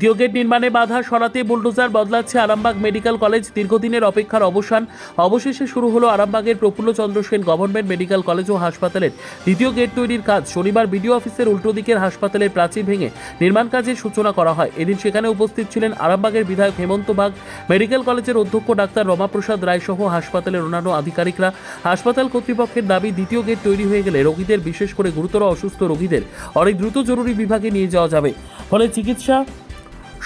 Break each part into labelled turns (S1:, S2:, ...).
S1: দ্বিতীয় গেট নির্মাণে বাধা সরাতে বুলডোজার বদলাচ্ছে আরামবাগ মেডিকেল কলেজ। দীর্ঘদিনের অপেক্ষার অবসান, অবশেষে শুরু হলো আরামবাগের Prafulla Chandra Sen government medical college ও হাসপাতালের দ্বিতীয় গেট তৈরির কাজ। শনিবার বিডিও অফিসের উল্টো দিকের হাসপাতালের প্রাচীর ভেঙে নির্মাণ কাজের সূচনা করা হয়। এদিন সেখানে উপস্থিত ছিলেন আরামবাগের বিধায়ক হেমন্ত বাগ, মেডিকেল কলেজের অধ্যক্ষ ডাক্তার রমাপ্রসাদ রায় সহ হাসপাতালের অন্যান্য আধিকারিকরা। হাসপাতাল কর্তৃপক্ষের দাবি, দ্বিতীয় গেট তৈরি হয়ে গেলে রোগীদের, বিশেষ করে গুরুতর অসুস্থ রোগীদের অনেক দ্রুত জরুরি বিভাগে নিয়ে যাওয়া যাবে। ফলে চিকিৎসা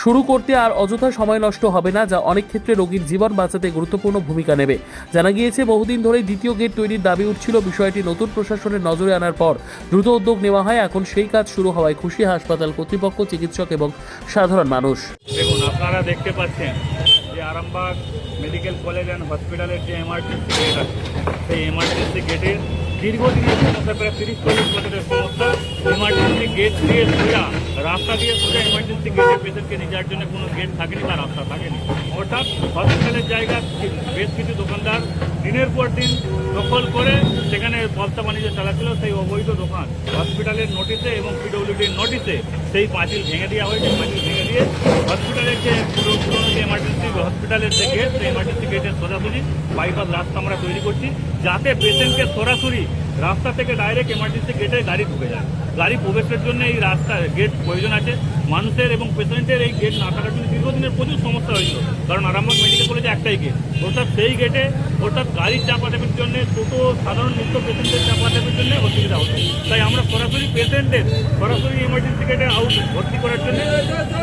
S1: শুরু করতে আর অযথা সময় নষ্ট হবে না, যা অনেক ক্ষেত্রে রোগীর জীবন বাঁচাতে গুরুত্বপূর্ণ ভূমিকা নেবে। জানা গিয়েছে, বহুদিন ধরেই দ্বিতীয় গেট তৈরির দাবি উঠছিল। বিষয়টি নতুন প্রশাসনের নজরে আনার পর দ্রুত উদ্যোগ নেওয়া হয়। এখন সেই কাজ শুরু হওয়ায় খুশি হাসপাতাল কর্তৃপক্ষ, চিকিৎসক এবং সাধারণ মানুষ।
S2: দেখুন, আপনারা দেখতে পাচ্ছেন যে আরামবাগ মেডিকেল কলেজ অ্যান্ড হসপিটালের যে এমার্জেন্সি গেট আছে, সেই এমার্জেন্সি গেটের দীর্ঘদিনের সমস্যা, প্রায় 30-40 বছরের সমস্যা। এমার্জেন্সি গেট দিয়ে সোজা রাস্তা দিয়ে সোজা এমার্জেন্সি গেটে পেশেন্টকে নিয়ে যাওয়ার জন্য কোনো গেট থাকেনি বা রাস্তা থাকেনি। অর্থাৎ হসপিটালের জায়গা বেশ কিছু দোকানদার দিনের পর দিন দখল করে সেখানে ব্যবসা বাণিজ্য চালাচ্ছিল। সেই অবৈধ দোকান হসপিটালের নোটিশে এবং পিডব্লিউডির নোটিশে সেই পাঁচিল ভেঙে দেওয়া হয়েছে। পাঁচিল ভেঙে দিয়ে হসপিটালের যে পুরোনো যে এমার্জেন্সি হসপিটালের যে গেট, সেই এমার্জেন্সি গেটের সোজাসুজি বাইপাস রাস্তা আমরা তৈরি করছি, যাতে পেশেন্টকে সরাসরি রাস্তা থেকে ডাইরেক্ট এমার্জেন্সি গেটে গাড়ি ঢুকে যায়। গাড়ি প্রবেশের জন্য এই রাস্তা গেট প্রয়োজন আছে। মানুষের এবং পেশেন্টের এই গেট না থাকার জন্য দীর্ঘদিনের প্রচুর সমস্যা হয়েছিল, কারণ আরামবাগ মেডিকেল কলেজে একটাই গেট। অর্থাৎ সেই গেটে গাড়ির চাপাচাপির জন্য, টোটো সাধারণ নিত্য পেশেন্টের চাপাচাপির জন্য অসুবিধা হতো। তাই আমরা সরাসরি পেশেন্টের সরাসরি এমার্জেন্সি গেটে ভর্তি করার জন্য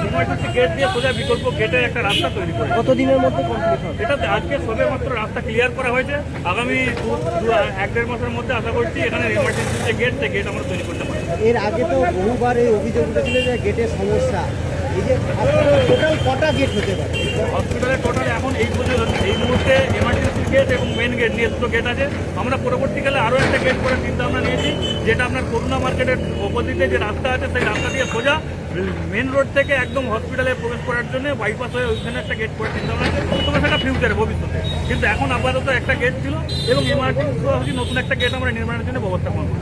S2: এমার্জেন্সি গেট দিয়ে সোজা বিকল্প গেটের একটা রাস্তা তৈরি করি।
S3: কতদিনের মধ্যে কমপ্লিট হবে?
S2: এটা আজকে সবে মাত্র রাস্তা ক্লিয়ার করা হয়েছে। আগামী 1-1.5 মাসের মধ্যে আশা করছি এখানে এমার্জেন্সি যে গেট, সেই গেট আমরা তৈরি করতে পারি।
S3: এর আগে তো বহুবার এই অভিযোগ উঠেছিল যে গেটের সমস্যা। এই যে হসপিটালে টোটাল কটা গেট হতে পারে?
S2: হসপিটালের টোটাল এখন এই মুহূর্তে এমার্জেন্সি গেট এবং মেন গেট নিয়ে দুটো গেট আছে। আমরা পরবর্তীকালে আরও একটা গেট করার চিন্তা ভাবনা নিয়েছি, যেটা আপনার করুণা মার্কেটের অপোজিটে যে রাস্তা আছে, সেই রাস্তা দিয়ে সোজা মেন রোড থেকে একদম হসপিটালে প্রবেশ করার জন্য বাইপাস হয়ে ওইখানে একটা গেট করার চিন্তা ভাবনা আছে। তবে সেটা ফিউচারে, ভবিষ্যতে। কিন্তু এখন আপাতত একটা গেট ছিল এবং এমার্জেন্সি নতুন একটা গেট আমরা নির্মাণের জন্য ব্যবস্থা করবো।